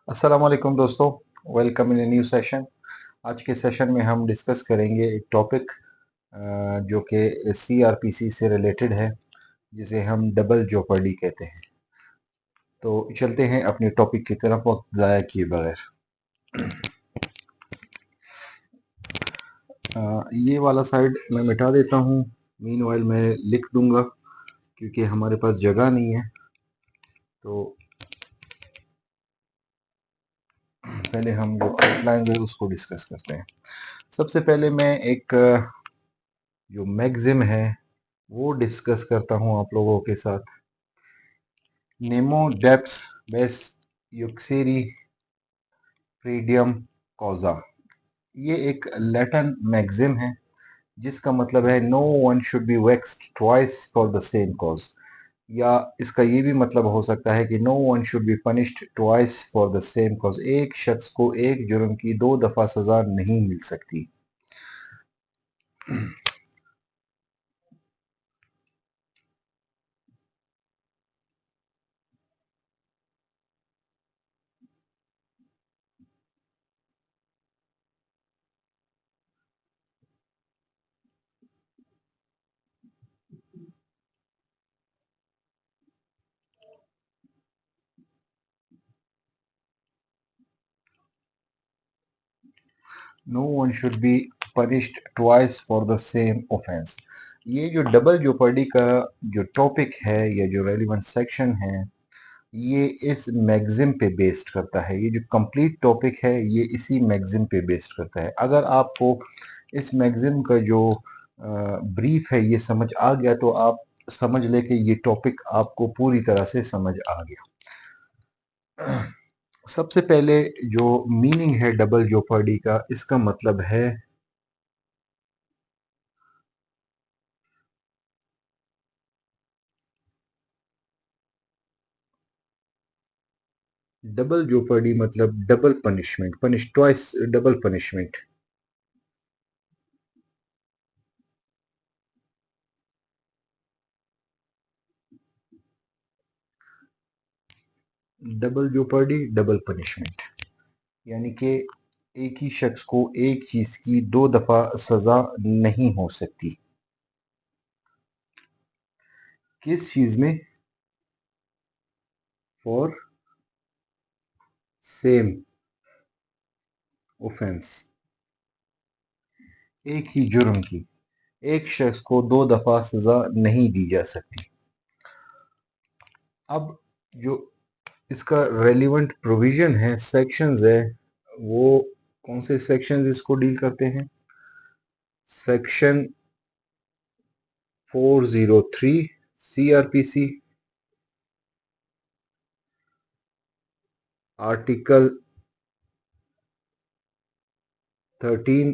अस्सलाम वालेकुम दोस्तों, welcome in a new session. आज के सेशन में हम डिस्कस करेंगे एक टॉपिक जो कि सीआरपीसी से रिलेटेड है, जिसे हम डबल जॉपर्डी कहते हैं। तो चलते हैं अपने टॉपिक की तरफ वक्त ज़ाया किए बगैर। ये वाला साइड मैं मिटा देता हूँ, मीनवाइल मैं लिख दूंगा क्योंकि हमारे पास जगह नहीं है। तो पहले हम जो आउटलाइन है उसको डिस्कस करते हैं। सबसे पहले मैं एक जो मैगज़िम है वो डिस्कस करता हूँ आप लोगों के साथ। नेमो डेप्स बेस यूक्सेरी फ्रीडियम कॉजा, ये एक लैटिन मैगज़िम है जिसका मतलब है no one should be vexed twice for the same cause, या इसका ये भी मतलब हो सकता है कि no one should be punished twice for the same cause, एक शख्स को एक जुर्म की दो दफा सजा नहीं मिल सकती। No one should be punished twice for the same offence. ये जो डबल जोपर्डी का जो टॉपिक है या जो रेलिवेंट सेक्शन है, ये इस मैगज़िम पे बेस्ड करता है। ये जो कंप्लीट टॉपिक है ये इसी मैगज़िम पे बेस्ड करता है। अगर आपको इस मैगज़िम का जो ब्रीफ है ये समझ आ गया तो आप समझ ले कि ये टॉपिक आपको पूरी तरह से समझ आ गया। सबसे पहले जो मीनिंग है डबल जोपर्डी का, इसका मतलब है डबल जोपर्डी मतलब double punishment, punish twice, double punishment. Double jeopardy double punishment यानी कि एक ही शख्स को एक चीज की दो दफा सजा नहीं हो सकती। किस चीज में? फॉर सेम ऑफेंस, एक ही जुर्म की एक शख्स को दो दफा सजा नहीं दी जा सकती। अब जो इसका रेलिवेंट प्रोविजन है, सेक्शंस है, वो कौन से सेक्शंस इसको डील करते हैं? Section 403 CrPC, article 13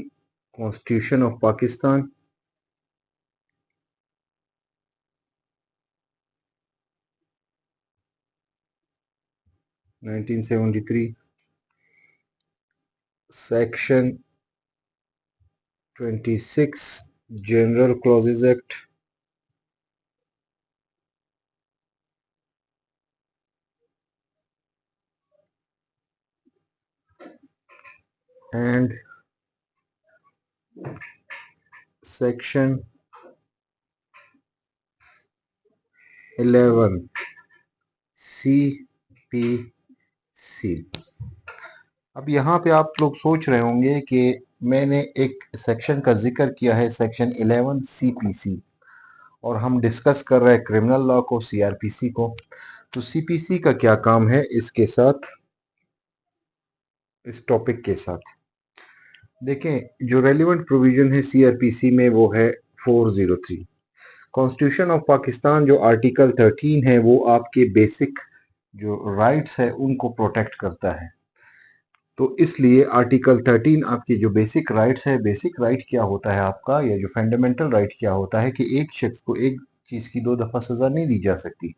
constitution of Pakistan, 1973, section 26 general clauses act, and section 11 C P C. अब यहाँ पे आप लोग सोच रहे होंगे कि मैंने एक सेक्शन का जिक्र किया है, सेक्शन 11 सीपीसी, और हम डिस्कस कर रहे हैं क्रिमिनल लॉ को, सीआरपीसी को। तो सीपीसी का क्या काम है इसके साथ, इस टॉपिक के साथ? देखें, जो रेलिवेंट प्रोविजन है सीआरपीसी में वो है 403। कॉन्स्टिट्यूशन ऑफ पाकिस्तान जो आर्टिकल 13 है वो आपके बेसिक जो राइट्स है उनको प्रोटेक्ट करता है। तो इसलिए आर्टिकल 13 आपकी जो बेसिक राइट्स है, बेसिक राइट क्या होता है आपका, या जो फंडामेंटल राइट क्या होता है कि एक शख्स को एक चीज की दो दफा सजा नहीं दी जा सकती।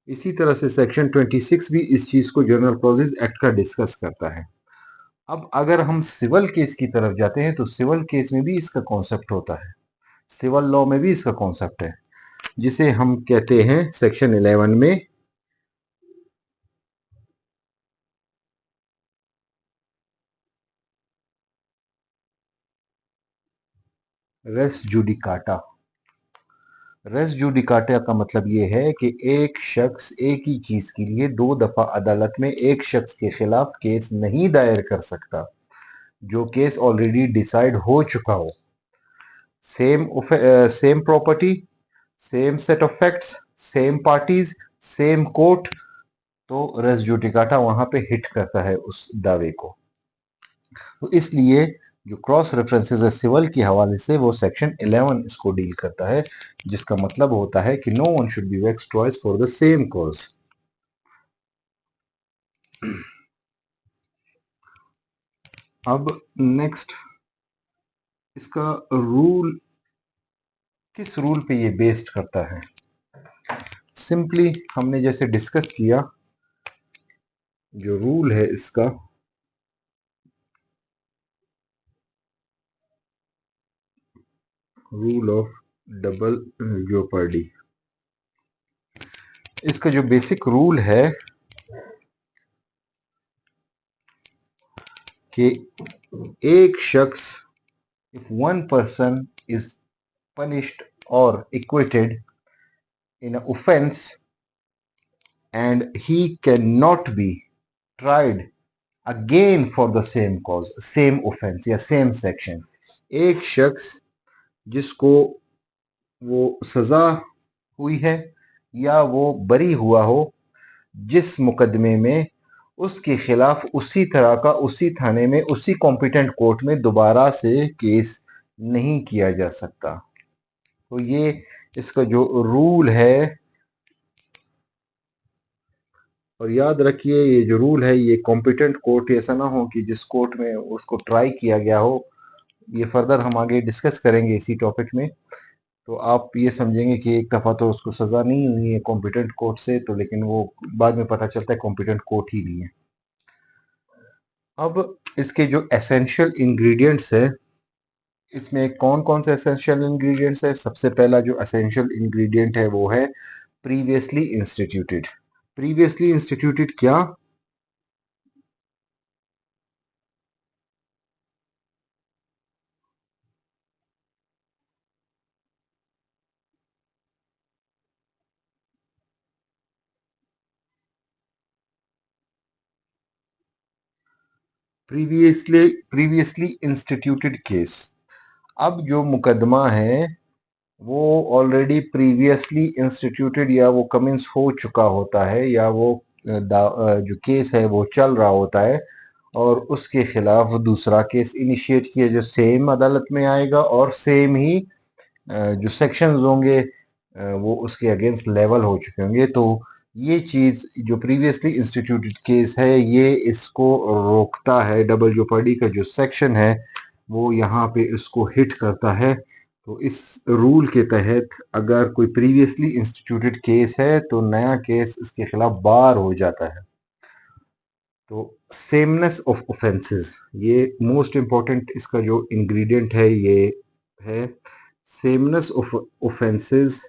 इसी तरह से सेक्शन 26 भी इस चीज को जनरल क्लॉजेज एक्ट का डिस्कस करता है। अब अगर हम सिविल केस की तरफ जाते हैं तो सिविल केस में भी इसका कॉन्सेप्ट होता है, सिविल लॉ में भी इसका कॉन्सेप्ट है, जिसे हम कहते हैं सेक्शन 11 में रेस जुडिकाटा। रेस जुडिकाटा का मतलब ये है कि एक शख्स एक ही चीज के लिए दो दफा अदालत में एक शख्स के खिलाफ केस नहीं दायर कर सकता जो केस ऑलरेडी डिसाइड हो चुका हो। Same property, same set of facts, same parties, same court, तो रेस जुडिकाटा वहां पे हिट करता है उस दावे को। तो इसलिए जो क्रॉस रेफरेंसेस है सिविल के हवाले से वो सेक्शन 11 इसको डील करता है, जिसका मतलब होता है कि no one should be vexed twice for the same cause. अब नेक्स्ट, इसका रूल, किस रूल पे ये बेस्ड करता है? सिंपली हमने जैसे डिस्कस किया, जो रूल है इसका, रूल ऑफ डबल जोपर्डी, इसका जो बेसिक रूल है कि एक शख्स, if one person is punished or acquitted in an offense and he cannot be tried again for the same cause, same offense या same section, एक शख्स जिसको वो सजा हुई है या वो बरी हुआ हो, जिस मुकदमे में उसके खिलाफ उसी तरह का उसी थाने में उसी कॉम्पिटेंट कोर्ट में दोबारा से केस नहीं किया जा सकता। तो ये इसका जो रूल है, और याद रखिए ये जो रूल है ये कॉम्पिटेंट कोर्ट, ऐसा ना हो कि जिस कोर्ट में उसको ट्राई किया गया हो, ये फर्दर हम आगे डिस्कस करेंगे इसी टॉपिक में, तो आप ये समझेंगे कि एक दफ़ा तो उसको सज़ा नहीं हुई है कॉम्पिटेंट कोर्ट से, तो लेकिन वो बाद में पता चलता है कॉम्पिटेंट कोर्ट ही नहीं है। अब इसके जो एसेंशियल इंग्रेडिएंट्स है, इसमें कौन कौन से एसेंशियल इंग्रेडिएंट्स है? सबसे पहला जो एसेंशियल इंग्रेडिएंट है वो है प्रीवियसली इंस्टीट्यूटेड। प्रीवियसली इंस्टीट्यूटेड क्या? Previously instituted case. अब जो मुकदमा है वो ऑलरेडी प्रीवियसली इंस्टीट्यूटेड या वो कमेंस हो चुका होता है, या वो जो केस है वो चल रहा होता है, और उसके खिलाफ दूसरा केस इनिशिएट किया जो सेम अदालत में आएगा और सेम ही जो सेक्शंस होंगे वो उसके अगेंस्ट लेवल हो चुके होंगे। तो ये चीज जो प्रीवियसली इंस्टीट्यूटेड केस है ये इसको रोकता है, डबल जोपर्डी का जो सेक्शन है वो यहाँ पे इसको हिट करता है। तो इस रूल के तहत अगर कोई प्रीवियसली इंस्टीट्यूटेड केस है तो नया केस इसके खिलाफ बार हो जाता है। तो सेमनेस ऑफ ऑफेंसेस, ये मोस्ट इंपॉर्टेंट इसका जो इंग्रेडिएंट है ये है sameness of offences.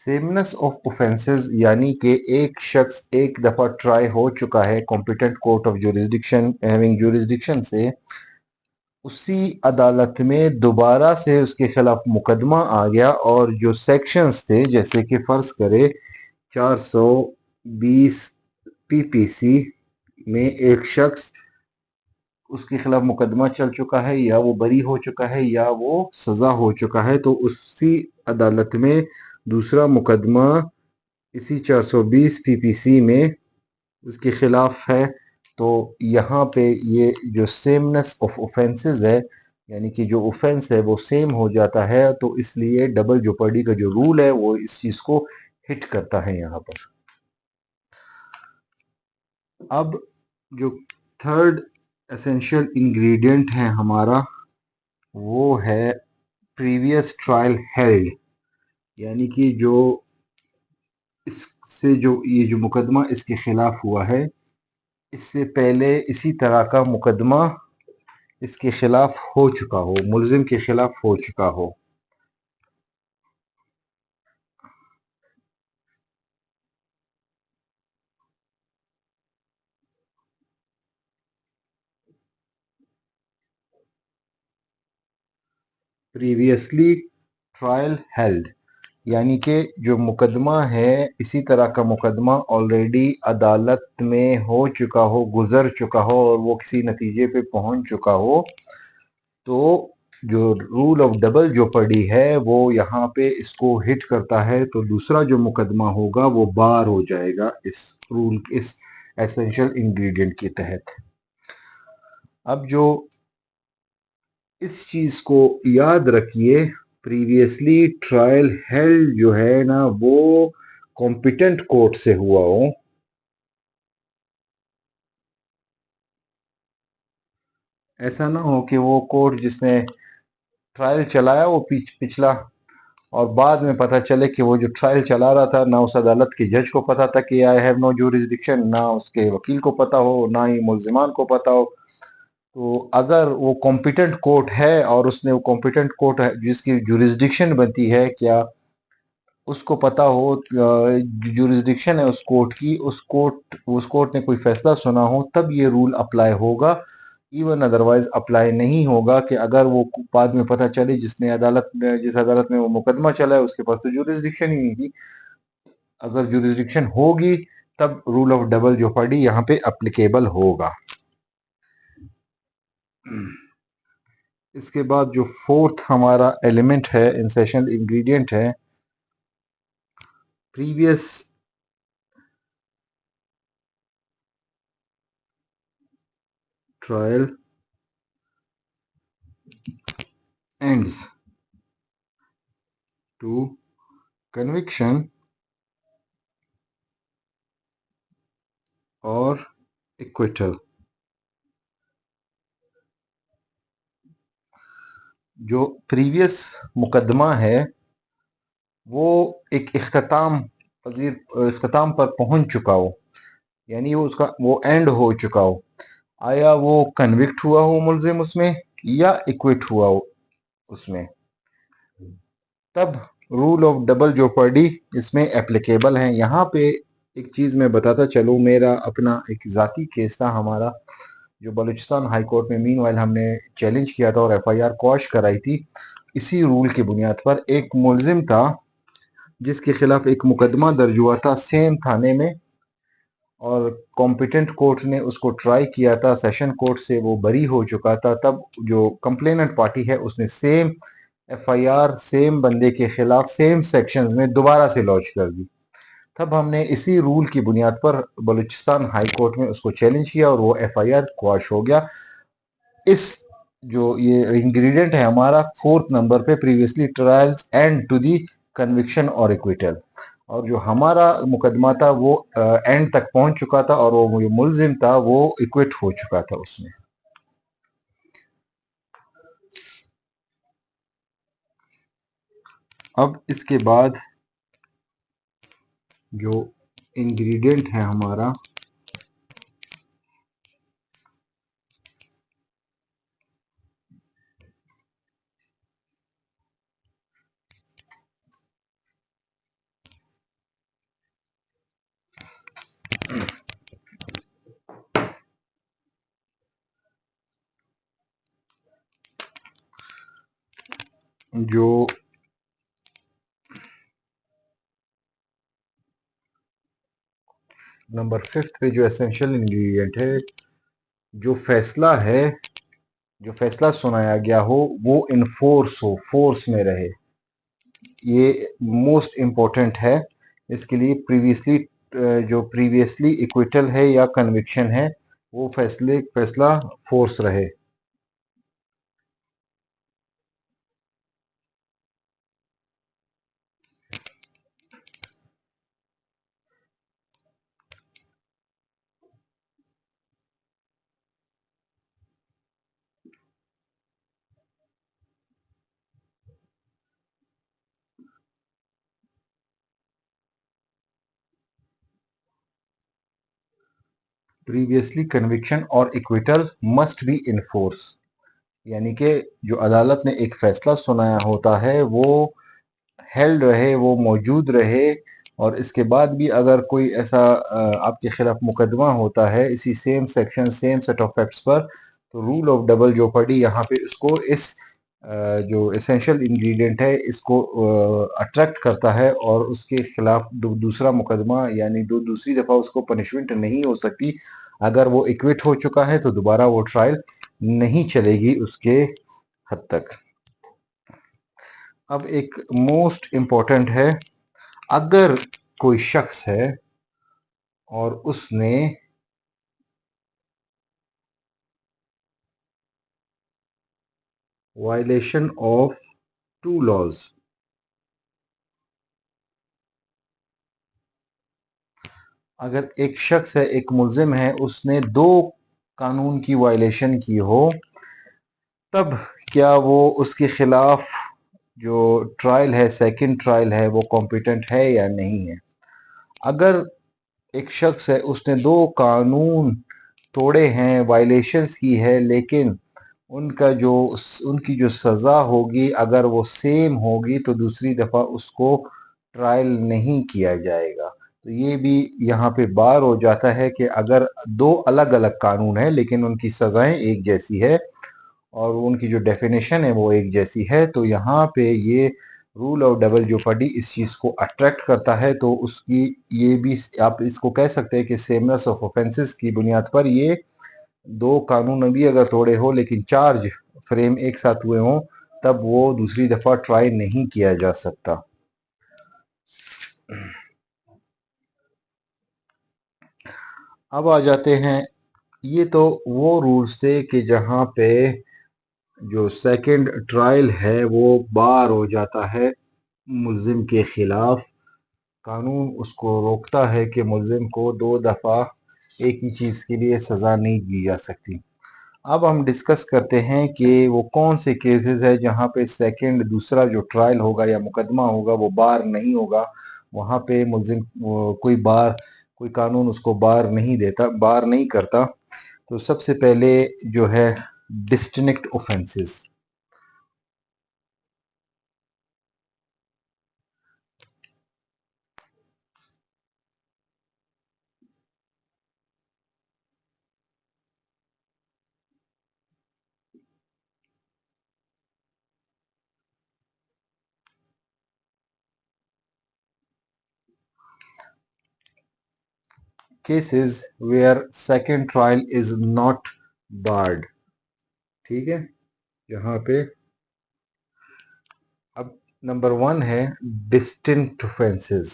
Sameness of offences यानी कि एक शख्स एक दफा ट्राई हो चुका है competent court of jurisdiction having jurisdiction से, उसी अदालत में दोबारा से उसके खिलाफ मुकदमा आ गया और जो सेक्शंस थे जैसे कि फर्ज करे 420 पीपीसी में एक शख्स, उसके खिलाफ मुकदमा चल चुका है या वो बरी हो चुका है या वो सजा हो चुका है, तो उसी अदालत में दूसरा मुकदमा इसी 420 पीपीसी में उसके खिलाफ है। तो यहाँ पे ये जो सेमनेस ऑफ ऑफेंसेस है, यानी कि जो ऑफेंस है वो सेम हो जाता है, तो इसलिए डबल जोपर्डी का जो रूल है वो इस चीज को हिट करता है यहाँ पर। अब जो थर्ड एसेंशियल इंग्रेडिएंट है हमारा वो है प्रीवियस ट्रायल हेल्ड, यानी कि जो इससे जो ये जो मुकदमा इसके खिलाफ हुआ है इससे पहले इसी तरह का मुकदमा इसके खिलाफ हो चुका हो, मुलजिम के खिलाफ हो चुका हो। प्रीवियसली ट्रायल हेल्ड, यानी कि जो मुकदमा है, इसी तरह का मुकदमा ऑलरेडी अदालत में हो चुका हो, गुजर चुका हो और वो किसी नतीजे पे पहुंच चुका हो, तो जो रूल ऑफ डबल जोपर्डी है वो यहाँ पे इसको हिट करता है, तो दूसरा जो मुकदमा होगा वो बार हो जाएगा इस रूल, इस एसेंशियल इंग्रेडिएंट के तहत। अब जो इस चीज को याद रखिए, प्रीवियसली ट्रायल हेल्ड जो है ना, वो कॉम्पिटेंट कोर्ट से हुआ हो, ऐसा ना हो कि वो कोर्ट जिसने ट्रायल चलाया वो पिछला, और बाद में पता चले कि वो जो ट्रायल चला रहा था ना उस अदालत के जज को पता था कि आई हैव नो ज्यूरिसडिक्शन, ना उसके वकील को पता हो, ना ही मुल्जिमान को पता हो। तो अगर वो कॉम्पिटेंट कोर्ट है और उसने वो कॉम्पिटेंट कोर्ट है जिसकी ज्यूरिसडिक्शन बनती है, क्या उसको पता हो ज्यूरिसडिक्शन है उस कोर्ट की, उस कोर्ट ने कोई फैसला सुना हो, तब ये रूल अप्लाई होगा। इवन अदरवाइज अप्लाई नहीं होगा कि अगर वो बाद में पता चले जिस अदालत में वो मुकदमा चला है उसके पास तो ज्यूरिसडिक्शन ही नहीं थी। अगर ज्यूरिसडिक्शन होगी तब रूल ऑफ डबल जेओपार्डी यहाँ पे अप्लीकेबल होगा। इसके बाद जो फोर्थ हमारा एलिमेंट है, इंसेशनल इंग्रेडिएंट है, previous trial ends to conviction और इक्विटल। जो प्रीवियस मुकदमा है वो एक इख्तिताम पर पहुंच चुका हो, यानी वो उसका वो एंड हो चुका हो, आया वो कन्विक्ट हुआ हो मुल्जिम उसमें या इक्विट हुआ हो उसमें, तब रूल ऑफ डबल जोपर्डी इसमें एप्लीकेबल है। यहाँ पे एक चीज मैं बताता चलूँ, मेरा अपना एक जाती केस था हमारा, जो बलूचिस्तान हाई कोर्ट में मीनवाइल हमने चैलेंज किया था और एफआईआर क्वॉश कराई थी। इसी रूल की बुनियाद पर एक मुल्जिम था जिसके खिलाफ एक मुकदमा दर्ज हुआ था सेम थाने में, और कॉम्पिटेंट कोर्ट ने उसको ट्राई किया था, सेशन कोर्ट से वो बरी हो चुका था। तब जो कंप्लेनेंट पार्टी है उसने सेम एफआईआर सेम बंदे के खिलाफ सेम सेक्शंस में दोबारा से लॉन्च कर दी। तब हमने इसी रूल की बुनियाद पर बलूचिस्तान हाई कोर्ट में उसको चैलेंज किया और वो एफआईआर क्वाश हो गया। इस जो ये इंग्रेडिएंट है हमारा फोर्थ नंबर पे, previously trials end to the conviction और इक्विटल, और जो हमारा मुकदमा था वो एंड तक पहुंच चुका था और वो जो मुल्जिम था वो इक्विट हो चुका था उसमें। अब इसके बाद जो इंग्रेडिएंट है हमारा, जो नंबर फिफ्थ पे जो एसेंशियल इंग्रेडिएंट है, जो फैसला है, जो फैसला सुनाया गया हो वो इनफोर्स हो, फोर्स में रहे, ये मोस्ट इम्पोर्टेंट है। इसके लिए जो प्रीवियसली इक्विटल है या कन्विक्शन है वो फैसला फोर्स रहे। प्रीवियसली कन्विक्शन और acquittal must be in force, यानी कि जो अदालत ने एक फैसला सुनाया होता है वो हेल्ड रहे, वो मौजूद रहे, और इसके बाद भी अगर कोई ऐसा आपके खिलाफ मुकदमा होता है इसी same section same set of facts पर, तो रूल ऑफ डबल जोपर्डी यहाँ पे उसको इस जो एसेंशियल इंग्रेडिएंट है इसको अट्रैक्ट करता है और उसके खिलाफ दूसरा मुकदमा यानी दूसरी दफ़ा उसको पनिशमेंट नहीं हो सकती। अगर वो एक्विट हो चुका है तो दोबारा वो ट्रायल नहीं चलेगी उसके हद तक। अब एक मोस्ट इम्पॉर्टेंट है, अगर कोई शख्स है और उसने वायलेशन ऑफ टू लॉज, अगर एक शख्स है, एक मुल्जिम है, उसने दो कानून की वायलेशन की हो, तब क्या वो उसके खिलाफ जो ट्रायल है, सेकंड ट्रायल है, वो कॉम्पिटेंट है या नहीं है। अगर एक शख्स है, उसने दो कानून तोड़े हैं, वायलेशंस की है, लेकिन उनका जो उनकी जो सज़ा होगी अगर वो सेम होगी तो दूसरी दफ़ा उसको ट्रायल नहीं किया जाएगा। तो ये भी यहाँ पे बार हो जाता है कि अगर दो अलग अलग कानून हैं लेकिन उनकी सज़ाएं एक जैसी है और उनकी जो डेफिनेशन है वो एक जैसी है, तो यहाँ पे ये रूल ऑफ डबल जेओपार्डी इस चीज़ को अट्रैक्ट करता है। तो उसकी ये भी आप इसको कह सकते हैं कि सेमनेस ऑफ ऑफेंसेस की बुनियाद पर ये दो कानून भी अगर तोड़े हो लेकिन चार्ज फ्रेम एक साथ हुए हों, तब वो दूसरी दफ़ा ट्राई नहीं किया जा सकता। अब आ जाते हैं, ये तो वो रूल्स थे कि जहाँ पे जो सेकंड ट्रायल है वो बार हो जाता है मुल्जिम के खिलाफ। कानून उसको रोकता है कि मुल्जिम को दो दफ़ा एक ही चीज़ के लिए सज़ा नहीं दी जा सकती। अब हम डिस्कस करते हैं कि वो कौन से केसेस है जहाँ पे सेकंड दूसरा जो ट्रायल होगा या मुकदमा होगा वो बार नहीं होगा, वहाँ पे मुल्जिम कोई कानून उसको बार नहीं देता, बार नहीं करता। तो सबसे पहले जो है distinct offences. Cases where second trial is not barred. ठीक है, यहाँ पे अब नंबर वन है डिस्टिंक्ट ऑफेंसेस।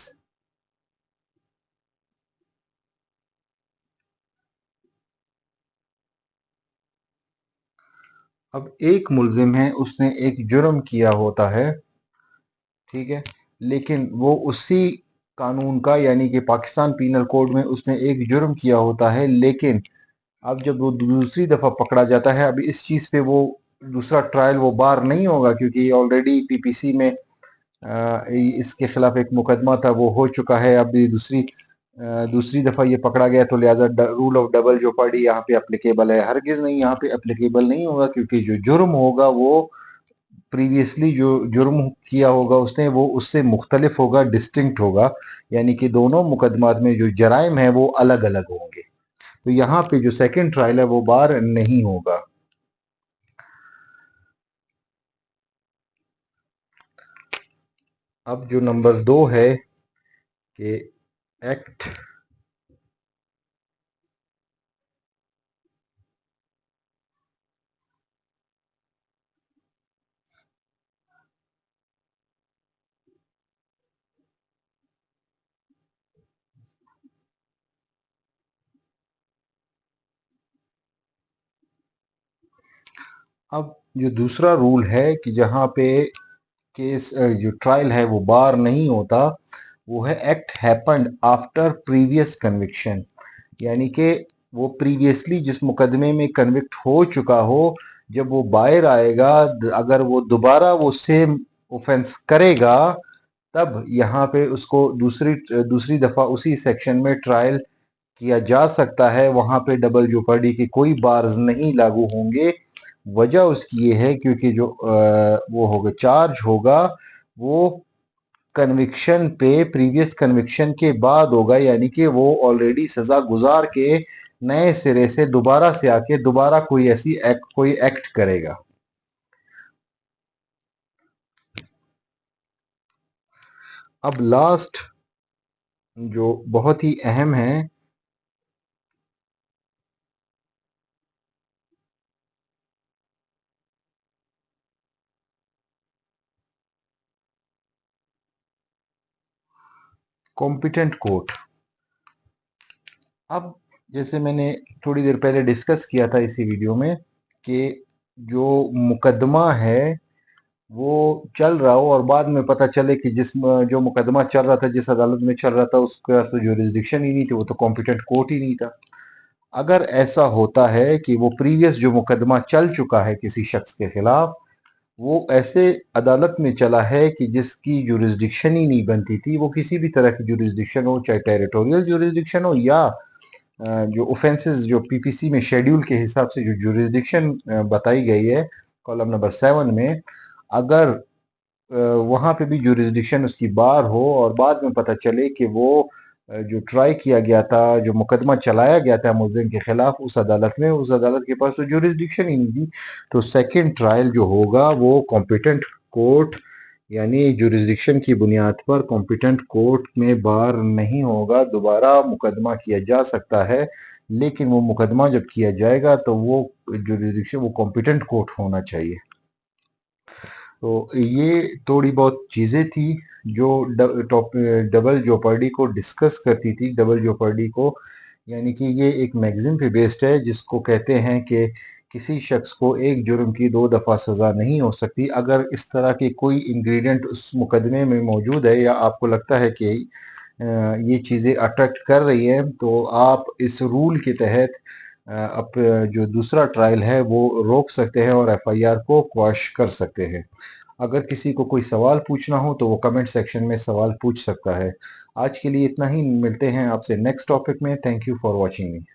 अब एक मुल्जिम है, उसने एक जुर्म किया होता है, ठीक है, लेकिन वो उसी कानून का यानी कि पाकिस्तान पीनल कोड में उसने एक जुर्म किया होता है, लेकिन अब जब वो दूसरी दफ़ा पकड़ा जाता है, अब इस चीज़ पे वो दूसरा ट्रायल वो बार नहीं होगा क्योंकि ऑलरेडी पीपीसी में इसके खिलाफ एक मुकदमा था, वो हो चुका है। अभी दूसरी दफ़ा ये पकड़ा गया तो लिहाजा रूल ऑफ डबल जेओपार्डी यहाँ पे एप्लीकेबल है। हरगिज़ नहीं, यहाँ पे एप्लीकेबल नहीं होगा क्योंकि जो जुर्म होगा वो प्रीवियसली जो जुर्म किया होगा उसने वो उससे मुख्तलिफ होगा, डिस्टिंक्ट होगा, यानी कि दोनों मुकदमात में जो जराइम है वो अलग अलग होंगे। तो यहाँ पे जो सेकंड ट्रायल है वो बार नहीं होगा। अब जो नंबर दो है कि एक्ट, अब जो दूसरा रूल है कि जहाँ पे केस जो ट्रायल है वो बार नहीं होता, वो है act happened after previous conviction. यानी कि वो प्रीवियसली जिस मुकदमे में कन्विक्ट हो चुका हो, जब वो बाहर आएगा, अगर वो दोबारा वो सेम ऑफेंस करेगा, तब यहाँ पे उसको दूसरी दफ़ा उसी सेक्शन में ट्रायल किया जा सकता है। वहाँ पे डबल जेओपार्डी के कोई बार्स नहीं लागू होंगे। वजह उसकी ये है क्योंकि जो वो होगा चार्ज होगा वो कन्विक्शन पे प्रीवियस कन्विक्शन के बाद होगा, यानी कि वो ऑलरेडी सजा गुजार के नए सिरे से दोबारा से आके दोबारा कोई एक्ट करेगा। अब लास्ट जो बहुत ही अहम है, कॉम्पिटेंट कोर्ट। अब जैसे मैंने थोड़ी देर पहले डिस्कस किया था इसी वीडियो में कि जो मुकदमा है वो चल रहा हो और बाद में पता चले कि जो मुकदमा चल रहा था, जिस अदालत में चल रहा था, उसका तो जुरिस्डिक्शन ही नहीं थी, वो तो कॉम्पिटेंट कोर्ट ही नहीं था। अगर ऐसा होता है कि वो प्रीवियस जो मुकदमा चल चुका है किसी शख्स के खिलाफ, वो ऐसे अदालत में चला है कि जिसकी जुरिस्डिक्शन ही नहीं बनती थी, वो किसी भी तरह की जुरिस्डिक्शन हो, चाहे टेरिटोरियल जुरिस्डिक्शन हो या जो ऑफेंसेस जो पीपीसी में शेड्यूल के हिसाब से जो जुरिस्डिक्शन बताई गई है कॉलम नंबर 7 में, अगर वहां पे भी जुरिस्डिक्शन उसकी बार हो और बाद में पता चले कि वो जो ट्राई किया गया था, जो मुकदमा चलाया गया था मुलजिम के खिलाफ उस अदालत में, उस अदालत के पास तो जुरिस्डिक्शन ही नहीं थी, तो सेकंड ट्रायल जो होगा वो कॉम्पिटेंट कोर्ट यानी जुरिस्डिक्शन की बुनियाद पर कॉम्पिटेंट कोर्ट में बार नहीं होगा, दोबारा मुकदमा किया जा सकता है। लेकिन वो मुकदमा जब किया जाएगा तो वो जुरिस्डिक्शन वो कॉम्पिटेंट कोर्ट होना चाहिए। तो ये थोड़ी बहुत चीज़ें थी जो डबल जोपर्डी को डिस्कस करती थी। डबल जोपर्डी को यानी कि ये एक मैगज़ीन पे बेस्ड है जिसको कहते हैं कि किसी शख्स को एक जुर्म की 2 दफ़ा सज़ा नहीं हो सकती। अगर इस तरह के कोई इंग्रेडिएंट उस मुकदमे में मौजूद है या आपको लगता है कि ये चीज़ें अट्रैक्ट कर रही हैं, तो आप इस रूल के तहत अब जो दूसरा ट्रायल है वो रोक सकते हैं और एफआईआर को क्वाश कर सकते हैं। अगर किसी को कोई सवाल पूछना हो तो वो कमेंट सेक्शन में सवाल पूछ सकता है। आज के लिए इतना ही, मिलते हैं आपसे नेक्स्ट टॉपिक में। Thank you for watching me.